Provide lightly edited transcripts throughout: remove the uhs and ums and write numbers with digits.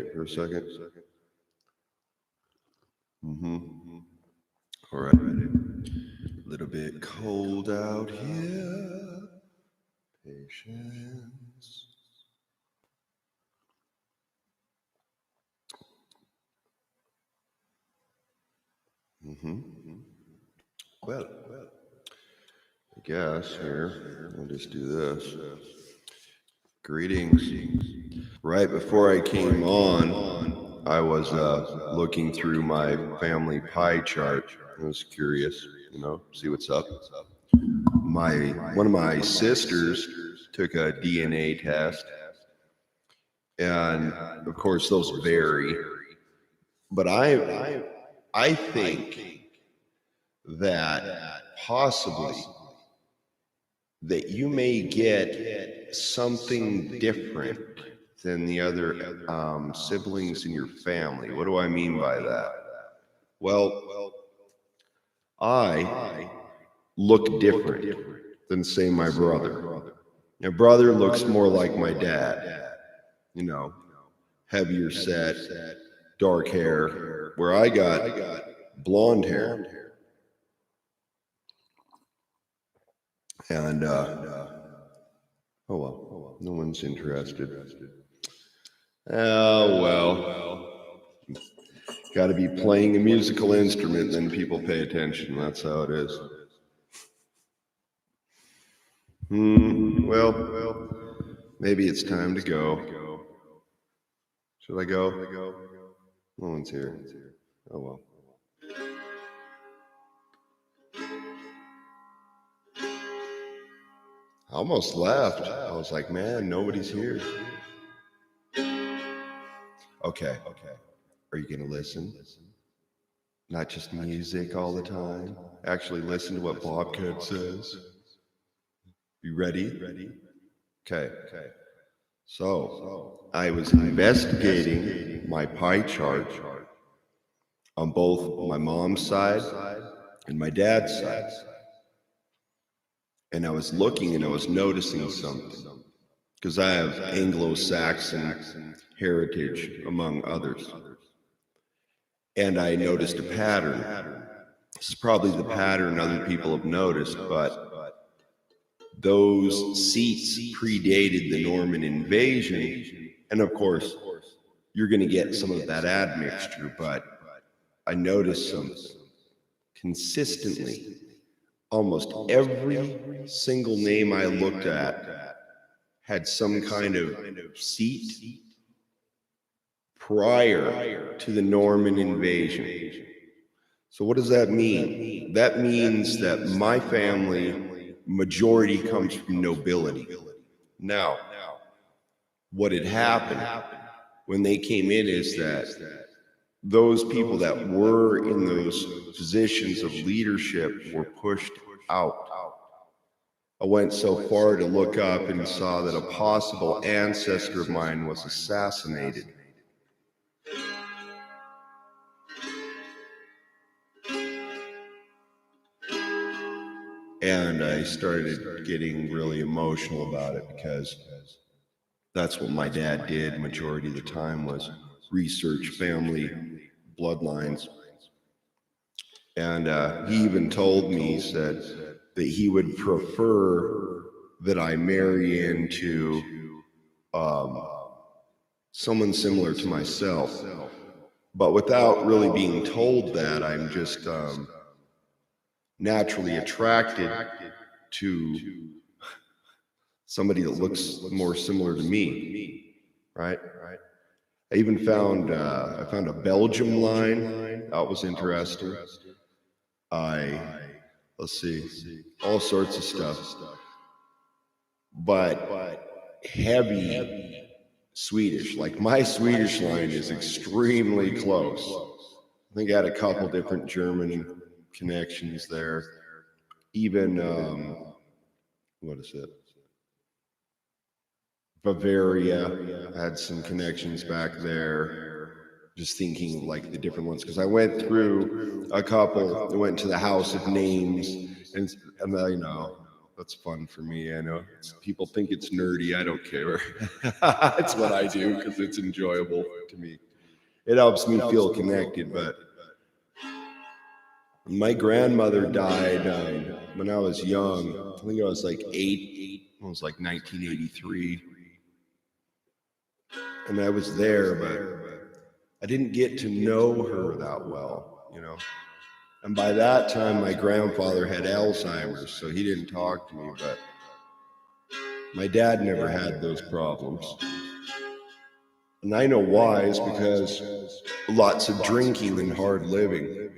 wait for a second. All right. A little bit cold out here. Patience. Well, I guess here, I'll just do this. Greetings. Right before I came on, I was looking through my family pie chart. I was curious, see what's up. One of my sisters took a DNA test, and of course those vary. But I think that possibly that you may get something different than the other siblings in your family. What do I mean by that? Well, I look different than, say, my brother. My brother looks more like my dad, heavier set, dark hair, where I got blonde hair. And, oh well, no one's interested. Oh well, got to be playing a musical instrument, then people pay attention. That's how it is. Well, maybe it's time to go. Should I go? No one's here. Oh well. I almost left. I was like, man, nobody's here. Okay. Are you going to listen? Not just music all the time. Actually listen to what Bobcat says. You ready? Okay. So, I was investigating my pie chart on both my mom's side and my dad's side. And I was looking and I was noticing something, because I have Anglo-Saxon heritage, among others. And I noticed a pattern. This is probably the pattern other people have noticed, but those seats predated the Norman invasion. And of course, you're going to get some of that admixture, but I noticed something consistently. Almost every single name I looked at had some kind of seat prior to the Norman invasion. So what does that mean? That means that my family majority comes from nobility. Now, what had happened when they came in is that those people that were in those positions of leadership were pushed out. I went so far to look up and saw that a possible ancestor of mine was assassinated. And I started getting really emotional about it, because that's what my dad did majority of the time, was research family bloodlines. And he even told me, he said that he would prefer that I marry into someone similar to myself. But without really being told that, I'm just naturally attracted to somebody that looks more similar to me, right? I even found I found a Belgium line. That was interesting. Let's see, all sorts of stuff. But heavy Swedish, like my Swedish line is extremely close. I think I had a couple different German connections there. Even, what is it? Bavaria, I had some connections back there. Just thinking like the different ones, because I went through a couple. I went to the House of Names, and That's fun for me. I know people think it's nerdy. I don't care. It's what I do because it's enjoyable to me. It helps me feel connected. But my grandmother died when I was young. I think I was like 8. It was like 1983. And I was there, but I didn't get to know her that well, you know. And by that time, my grandfather had Alzheimer's, so he didn't talk to me, but my dad never had those problems. And I know why, is because lots of drinking and hard living,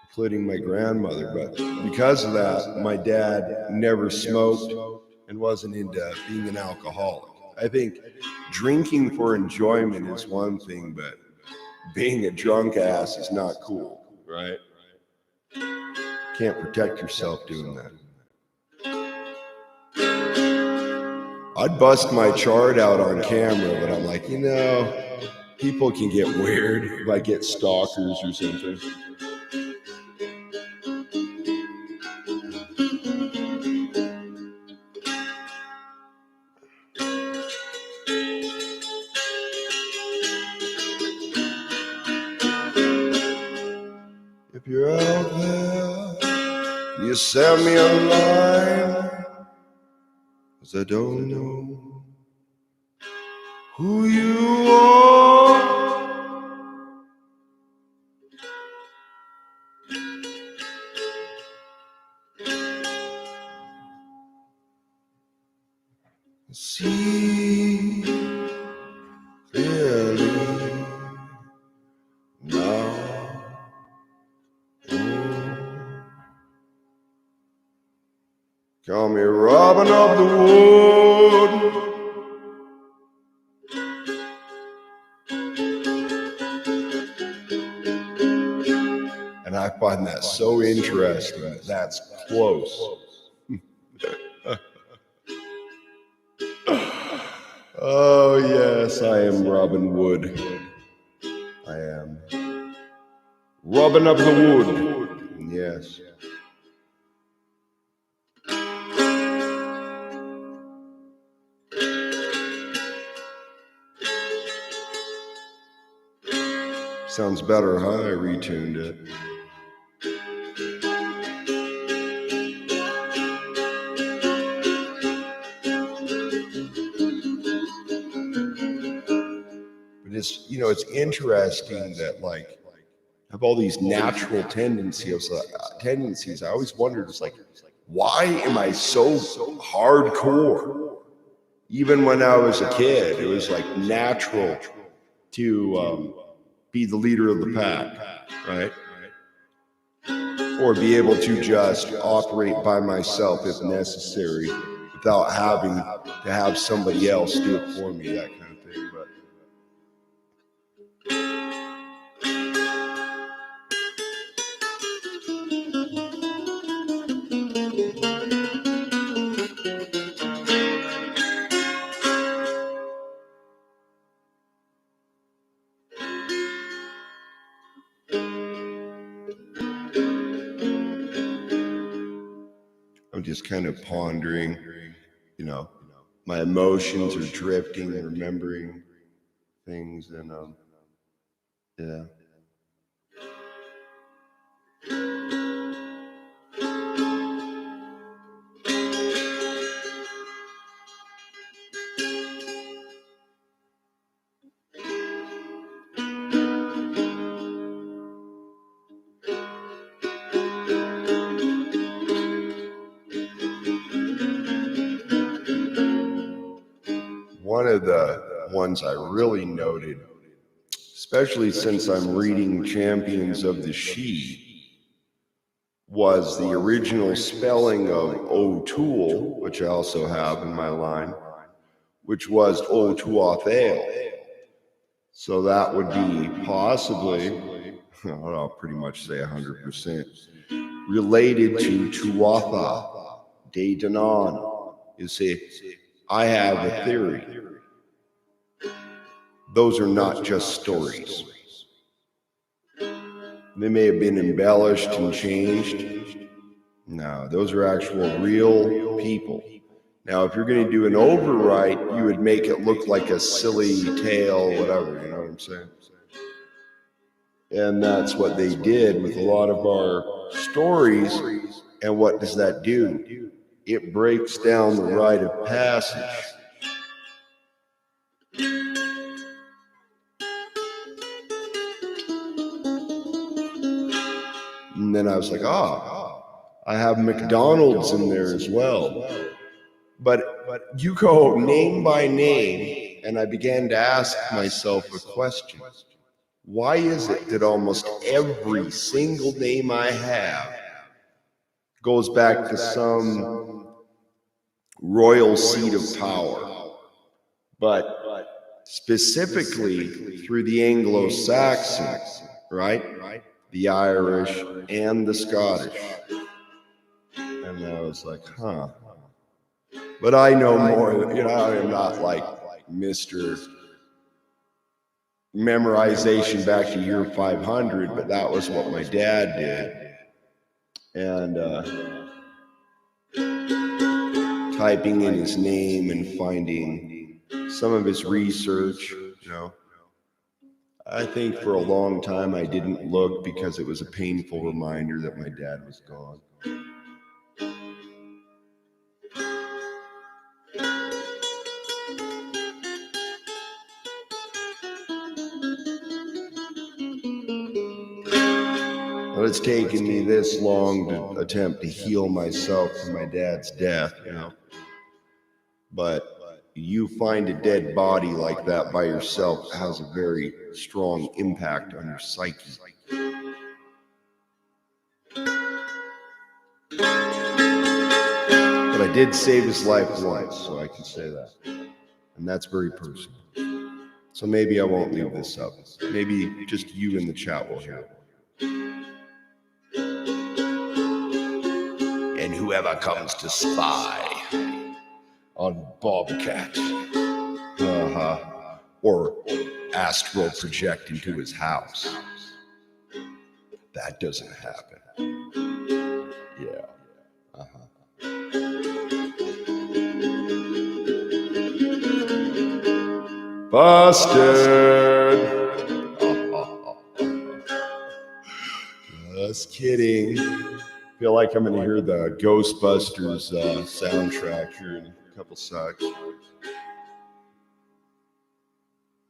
including my grandmother. But because of that, my dad never smoked and wasn't into being an alcoholic. I think drinking for enjoyment is one thing, but being a drunk ass is not cool, right? Can't protect yourself doing that. I'd bust my chart out on camera, but I'm like, people can get weird if I get stalkers or something. If you're out there, you send me a line, 'cause I don't know who you are. See clearly now. Call me Robin of the Wood. And I find that so interesting that that's close. Oh, yes, I am Robin Wood. I am Robin of the Wood. Yes. Sounds better, huh? I retuned it. But it's interesting that I have all these natural tendencies. I always wondered, why am I so hardcore? Even when I was a kid, it was natural to be the leader of the pack, right? Or be able to just operate by myself if necessary, without having to have somebody else do it for me, that kind of thing. But I'm just kind of pondering, my emotions are drifting and remembering things, and yeah. One of the ones I really noted, especially since I'm reading Champions of the She, was the original spelling of O'Toole, which I also have in my line, which was WOODSTONE. So that would be possibly, I'll pretty much say 100%, related to Tuatha De Danann. You see, I have a theory. Those are not just stories. They may have been embellished and changed, No, those are actual real people. Now, if you're going to do an overwrite, you would make it look like a silly tale, whatever, you know what I'm saying? And that's what they did with a lot of our stories. And what does that do? It breaks down the rite of passage. And then I was like, I have McDonald's in there as well. But you go name by name, and I began to ask myself a question. Why is it that almost every single name I have goes back to some royal seat of power? But specifically through the Anglo-Saxons, right? The Irish and the Scottish. And I was like, But I know more, you know, I am not like Mr. Memorization back to year 500, but that was what my dad did. And typing in his name and finding some of his research, you know. I think for a long time I didn't look because it was a painful reminder that my dad was gone. But it's taken me this long to attempt to heal myself from my dad's death, you know. But you find a dead body like that by yourself has a very strong impact on your psyche. But I did save his life once, so I can say that. And that's very personal. So maybe I won't leave this up. Maybe just you in the chat will hear it. And whoever comes to spy on Bobcat, or astral project into his house, that doesn't happen. Yeah. Busted. Just kidding. Feel like I'm gonna hear the Ghostbusters soundtrack here in a couple seconds.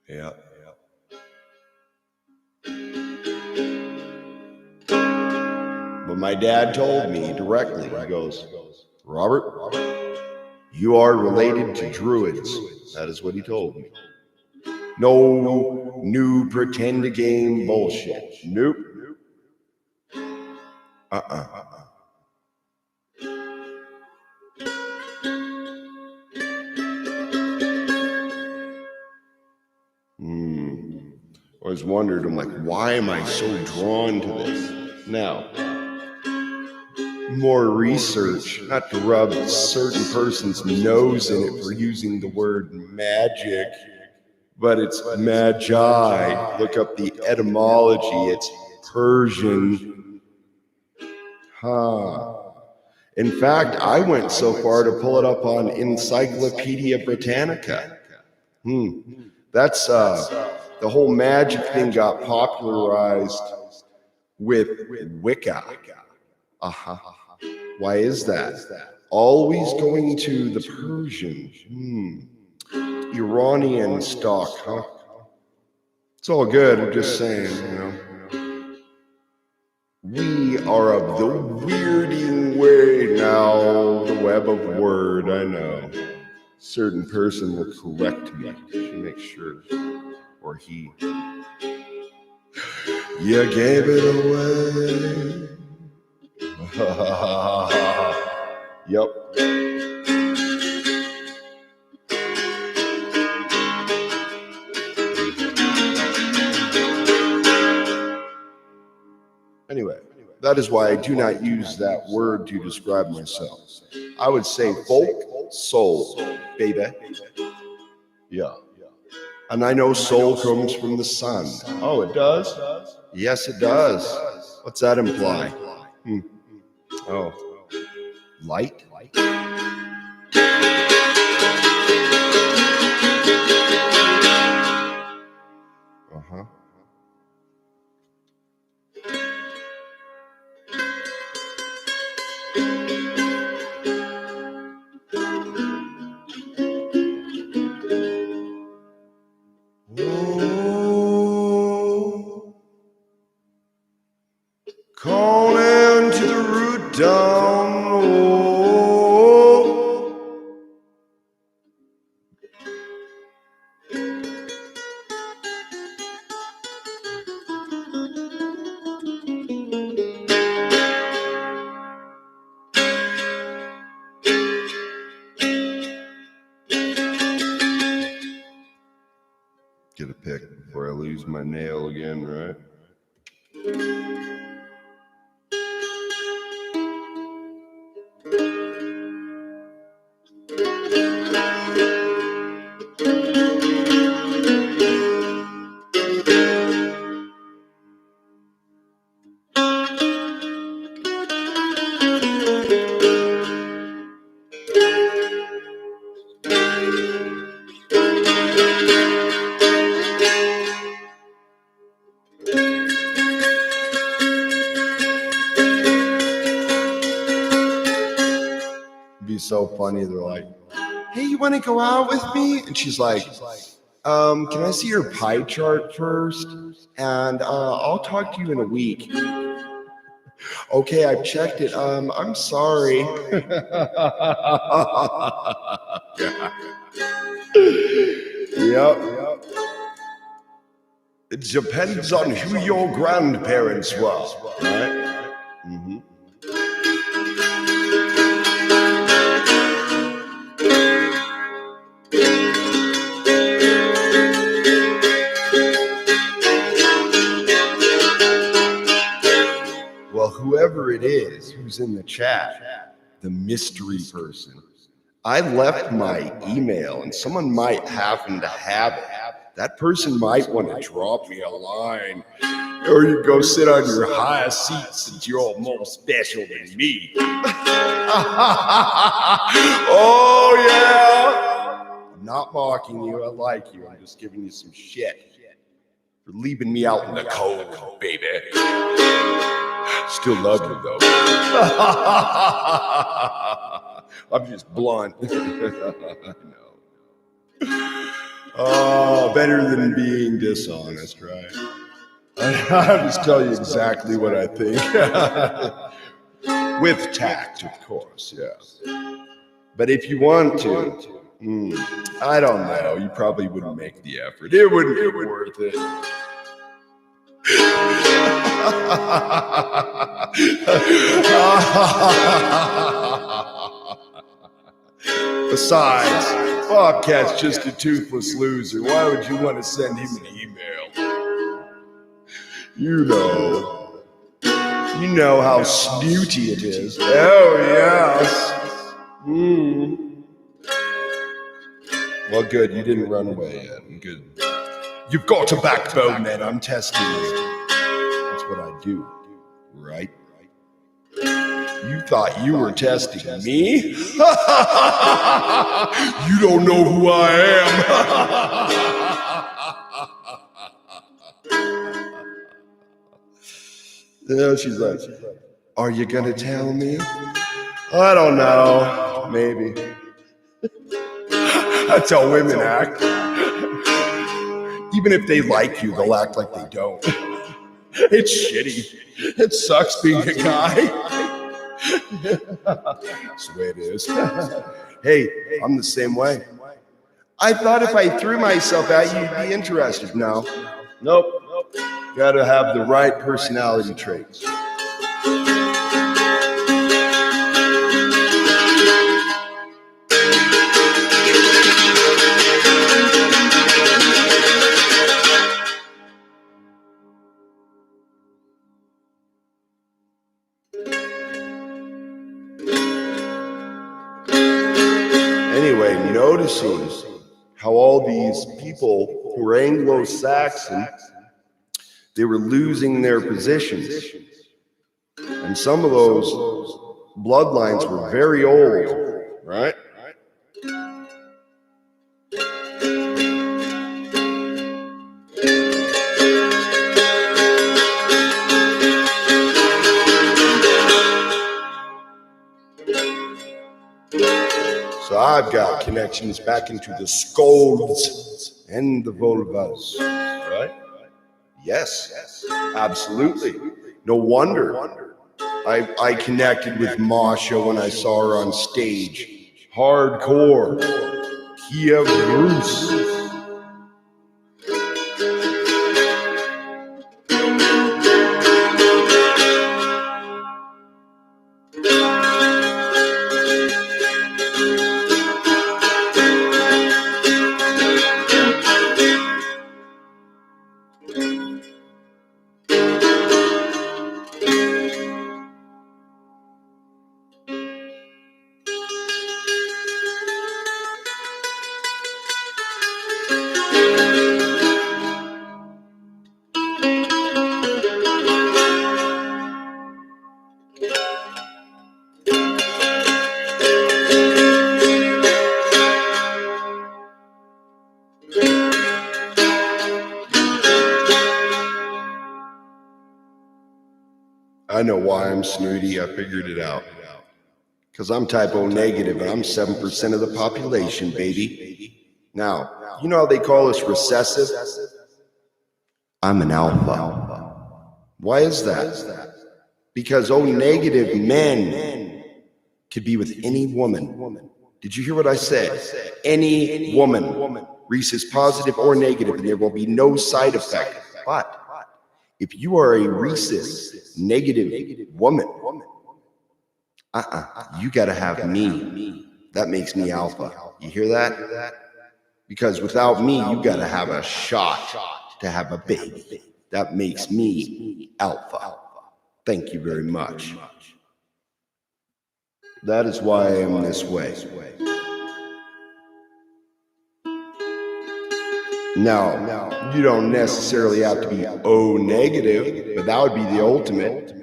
Yeah. But my dad told me directly, he goes, Robert, you are related to druids. That is what he told me. No new pretend a game bullshit. Nope. I always wondered, I'm like, why am I so drawn to this? Now, more research, not to rub a certain person's nose in it for using the word magic, but it's magi. Look up the etymology, it's Persian. In fact, I went so far to pull it up on Encyclopedia Britannica. That's the whole magic thing got popularized with Wicca. Why is that? Always going to the Persian. Iranian stock, huh? It's all good, I'm just saying, you know. We are of the weirding way now, the web of word, I know. Certain person will correct me to make sure, or he. You gave it away. Yep. Anyway, that is why I do not use that word to describe myself. I would say folk, soul, baby. Yeah. And I know soul comes from the sun. Oh, it does? Yes, it does. What's that imply? Oh. light. Uh-huh. Oh, calling to the root down. Oh, get a pick before I lose my nail again, right? Be so funny. They're like, hey, you want to go out with me? And she's like, can I see your pie chart first? And I'll talk to you in a week. Okay, I've checked it. I'm sorry. Yep. It depends on who your grandparents were, right? Mm-hmm. Well, whoever it is who's in the chat, the mystery person, I left my email and someone might happen to have it. That person might want to drop me a line. Or you go sit on your high seat since you're more special than me. Oh, yeah. I'm not mocking you. I like you. I'm just giving you some shit for leaving me out in the cold, baby. Still love you, though. I'm just blunt. No. Oh, better than being dishonest, right? I'll just tell you exactly what I think. With tact, of course, yes. But if you want to, I don't know, you probably wouldn't make the effort. It wouldn't be worth it. Besides, Bobcat's just a toothless loser. Why would you want to send him an email? You know how snooty it is. Oh, yes. Well, good, you didn't run away yet. Good. You've got a backbone, then. I'm testing you. That's what I do, right? You thought you were testing me? You don't know who I am. You know, she's like, are you going to tell me? I don't know. Maybe. That's how women act. Even if they like you, they'll act like they don't. It's shitty. It sucks being a guy. That's the way it is. Hey, I'm the same way. I thought if I threw myself at you, you'd be interested. No. Nope. Gotta have the right personality traits. Anyway, noticing how all these people who were Anglo-Saxon, they were losing their positions. And some of those bloodlines were very old, right? So I've got connections back into the skulls and the vulvas, right? Yes, absolutely. No wonder I connected with Masha when I saw her on stage. Hardcore. Kiev Rus. I know why I'm snooty. I figured it out. Because I'm type O negative and I'm 7% of the population, baby. Now, you know how they call us recessive? I'm an alpha. Why is that? Because O negative men could be with any woman. Did you hear what I said? Any woman. Rhesus positive or negative, and there will be no side effect. But if you are a rhesus negative woman, you got to have me. That makes me alpha. You hear that? Because without me, you got to have a shot to have a baby. That makes me alpha. Thank you very much. That is why I am this way. Now, you don't necessarily have to be O negative, but that would be the ultimate.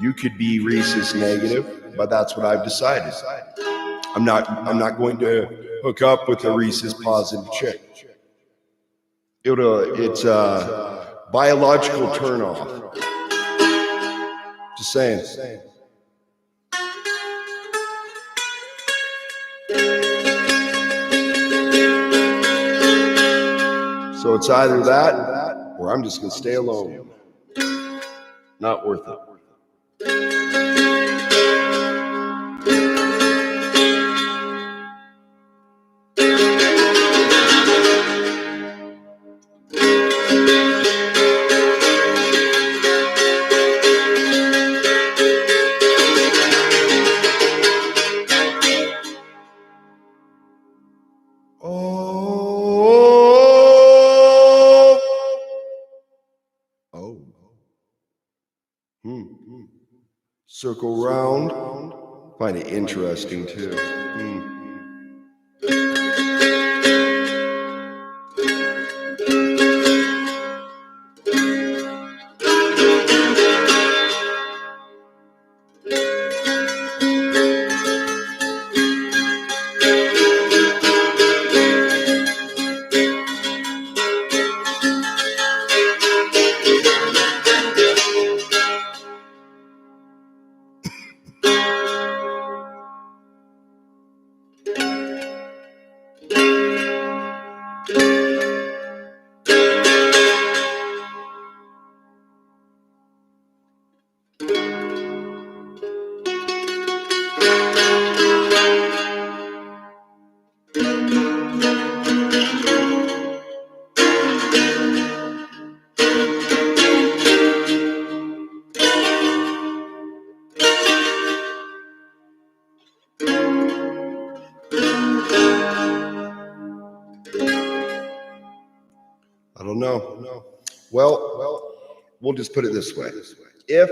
You could be rhesus negative, but that's what I've decided. I'm not going to hook up with a rhesus positive chick. It's a biological turnoff. Just saying. So it's either that or I'm just going to stay alone. Not worth it. Circle round. Find it interesting too. I don't know. Well, we'll just put it this way. If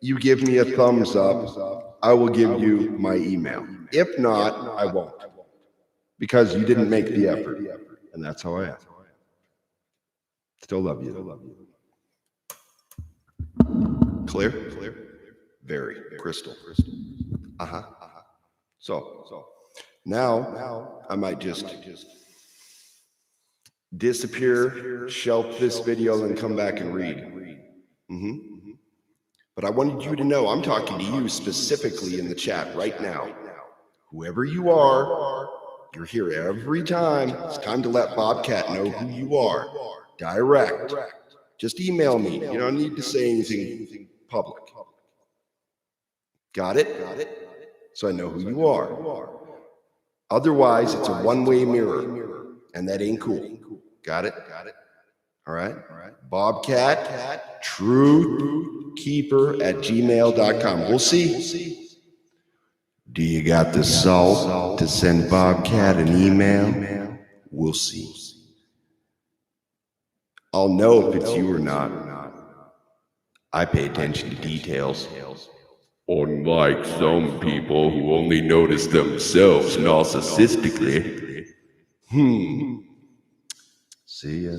you give me a thumbs up, I will give you my email. If not, I won't. Because you didn't make the effort. And that's how I am. Still love you. Clear? Very crystal. So now I might just disappear, shelf this video, and come back and read. But I wanted you to know I'm talking to you specifically in the chat right now. Whoever you are, you're here every time. It's time to let Bobcat know who you are. Direct. Just email me. You don't need to say anything public. Got it? So I know who you are. Otherwise, it's a one-way mirror, and that ain't cool. Got it? All right? Bobcat, truthkeeper@gmail.com. We'll see. Do you got the salt to send Bobcat an email? We'll see. I'll know if it's you or not. I pay attention to details. Unlike some people who only notice themselves narcissistically. See ya.